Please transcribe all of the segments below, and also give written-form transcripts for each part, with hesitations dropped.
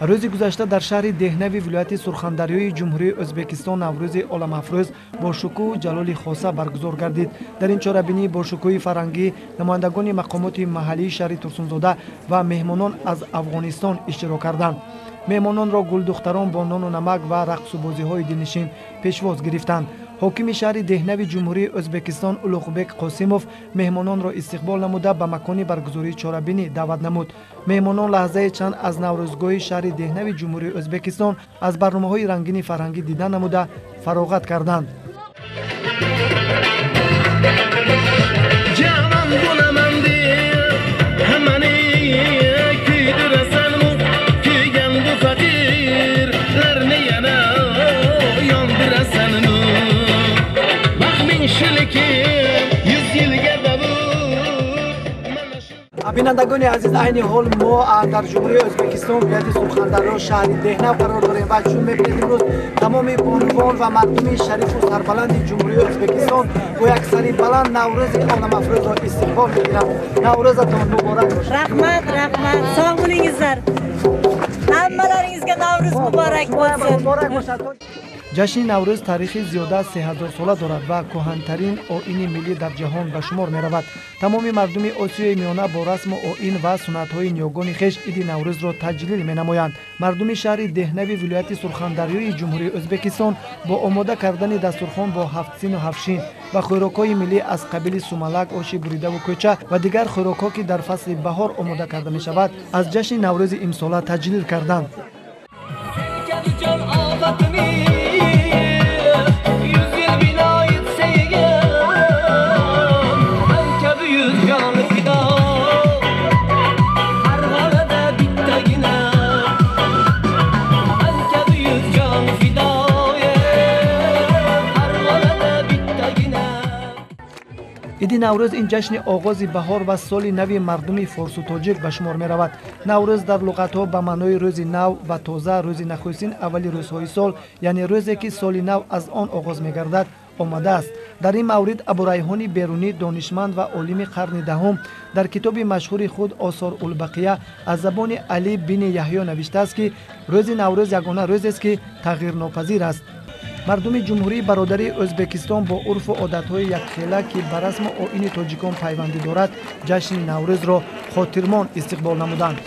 روزی گذشته در شهر دهنوی ولایت سرخندریوی جمهوری ازبکستان نوروزی عالم‌افروز با شکوه و جلال خاصه برگزار گردید. در این چاربینی با شکوه فرنگی نمایندگان مقامات محلی شهر ترسونزاده و مهمانان از افغانستان اشتراک کردند. مهمانان را گل دختران با نان و نمک و رقص و بازی‌های دلنشین پیشواز گرفتند. حاکم شهر دهنوی جمهوری ازبکستان اولوغبک قاسموف مهمانان را استقبال نموده به مکان برگزاری چاربینی دعوت نمود. مهمانان لحظه چند از نوروزگاه شهر دهنوی جمهوری ازبکستان از برنامه‌های رنگین فرهنگی دیدن نموده فراغت کردند. بینندگان عزیز، عین حال ما در جمهوری ازبکستان ولایت سرخندرو شهر دهنو قرار داریم و چون می‌بینید امروز تمام بانوان و مردم شریف و سربلند جمهوری ازبکستان با یک سری بلند نوروز عالم‌افروز را استقبال می‌گیرند. نوروزتان مبارک باشد. رحمت sog' bo'lingizlar. Hammalaringizga Navruz muborak bo'lsin. جشن نوروز تاریخ زیاده از 3000 ساله دارد و کهن‌ترین آیین ملی در جهان به شمار می‌رود. تمام مردم آسیای میانه با رسم و آیین و سنت‌های نیاگان خویش عید نوروز را تجلیل می‌نمایند. مردم شهر دهنوی ولایت سرخندریوی جمهوری ازبکستان با آماده کردن دسترخوان با 7 سین و 7 شین و خوراک‌های ملی از قبیل سوملک، آش بریده و کوچه و دیگر خوراک‌ها که در فصل بهار آماده کرده می‌شود از جشن نوروز امساله تجلیل کردند. عید نوروز این جشن آغاز بهار و سال نو مردم فارس و تاجیک به شمار می رود. نوروز در لغت‌ها به معنای روز نو و تازه، روز نخستین اول روزهای سال، یعنی روزی که سال نو از آن آغاز می گردد آمده است. در این مورد ابوریحان بیرونی دانشمند و عالم قرن دهم در کتاب مشهور خود آثار البقیه از زبان علی بن یحیی نوشته است که روز نوروز یگانه روزی است که تغییر ناپذیر است. مردم جمهوری برادری ازبکستان با عرف و عادت‌های یکخیله که به رسم و آیین تاجیکان پیوندی دارد جشن نوروز را خاطرمان استقبال نمودند.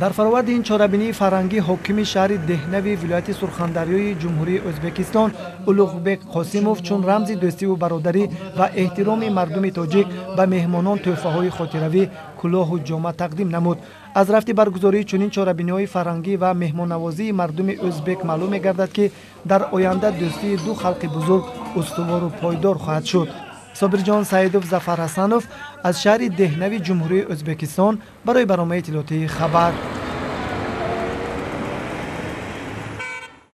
در فرآورد این چاربینی فرنگی حاکم شهر دهنوی ولایت سرخندریوی جمهوری ازبکستان اولوغبک قاسموف چون رمز دوستی و برادری و احترام مردم تاجیک به مهمانان تحفه‌های خاطروی، کلاه و جامه تقدیم نمود. از رفت برگزاری چنین چاربینی‌های فرنگی و مهمان‌نوازی مردم ازبک معلوم می‌گردد که در آینده دوستی دو خلق بزرگ استوار و پایدار خواهد شد. صابرجان سعیدوف ظفر حسنوف از شهر دهنوی جمهوری ازبکستان برای برنامه اطلاعاتی خبر.